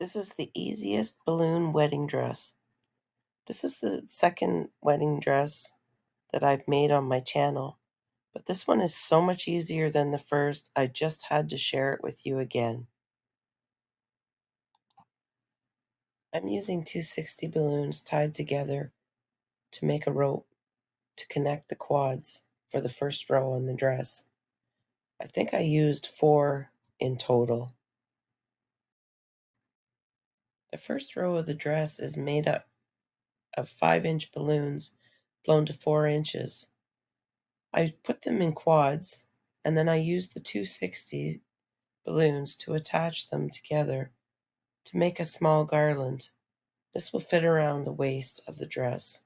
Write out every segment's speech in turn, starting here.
This is the easiest balloon wedding dress. This is the second wedding dress that I've made on my channel, but this one is so much easier than the first, I just had to share it with you again. I'm using 260 balloons tied together to make a rope to connect the quads for the first row on the dress. I think I used 4 in total. The first row of the dress is made up of 5-inch balloons blown to 4 inches. I put them in quads, and then I used the 260 balloons to attach them together to make a small garland. This will fit around the waist of the dress.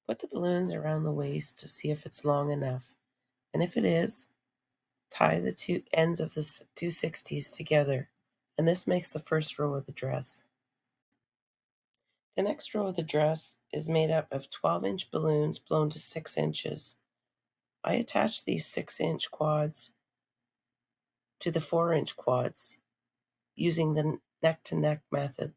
Put the balloons around the waist to see if it's long enough, and if it is, tie the two ends of the 260s together, and this makes the first row of the dress. The next row of the dress is made up of 12-inch balloons blown to 6 inches. I attach these 6-inch quads to the 4-inch quads using the neck-to-neck method.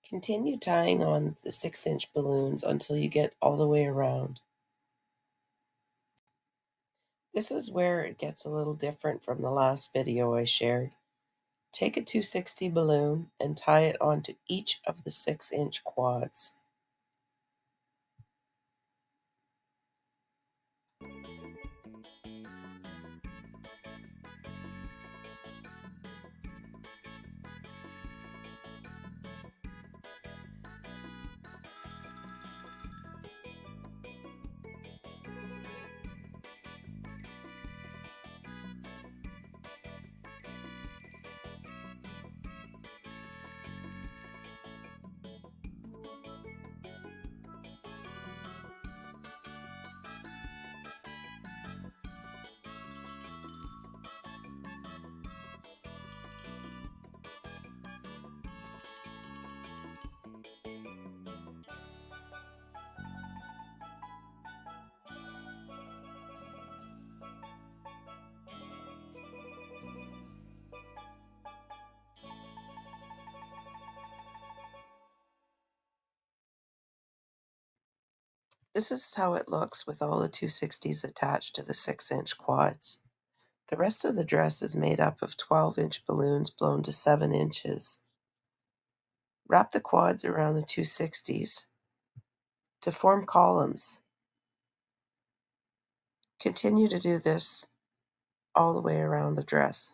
Continue tying on the 6-inch balloons until you get all the way around. This is where it gets a little different from the last video I shared. Take a 260 balloon and tie it onto each of the 6-inch quads. This is how it looks with all the 260s attached to the 6-inch quads. The rest of the dress is made up of 12-inch balloons blown to 7 inches. Wrap the quads around the 260s to form columns. Continue to do this all the way around the dress.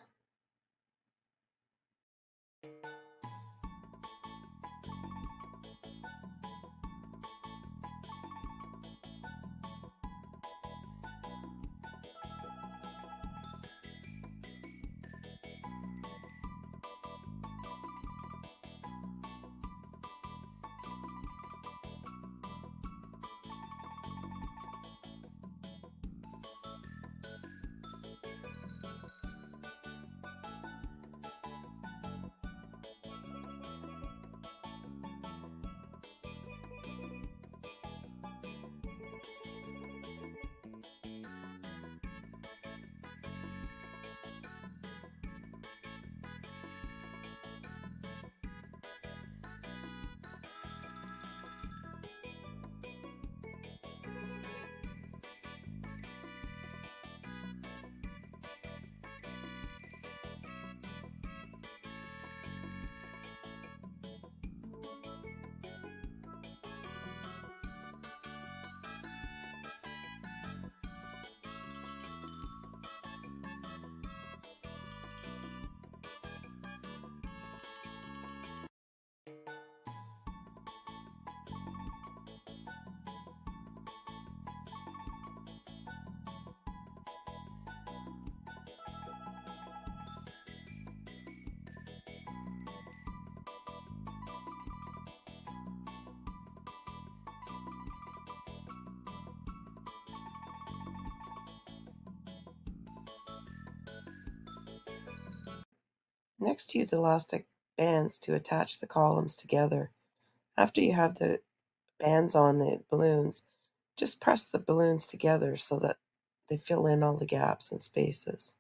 Next, use elastic bands to attach the columns together. After you have the bands on the balloons, just press the balloons together so that they fill in all the gaps and spaces.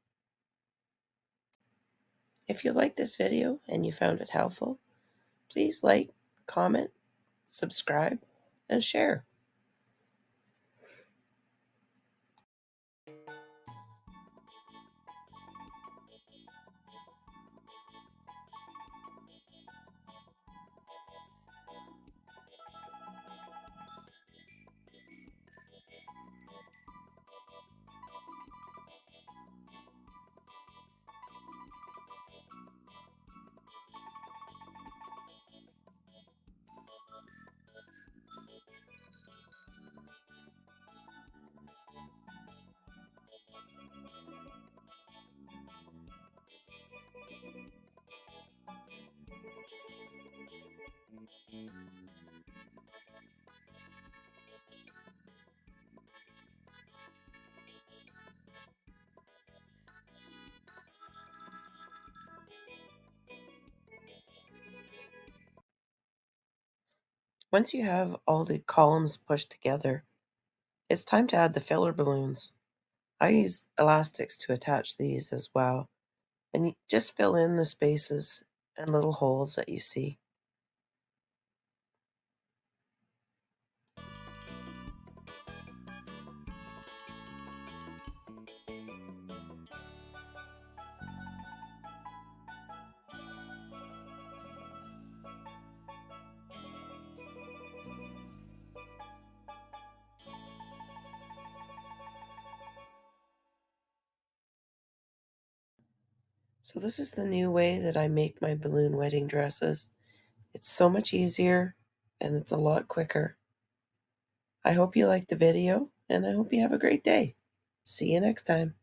If you liked this video and you found it helpful, please like, comment, subscribe, and share. Once you have all the columns pushed together, it's time to add the filler balloons. I use elastics to attach these as well, and you just fill in the spaces and little holes that you see. So this is the new way that I make my balloon wedding dresses. It's so much easier and it's a lot quicker. I hope you liked the video and I hope you have a great day. See you next time.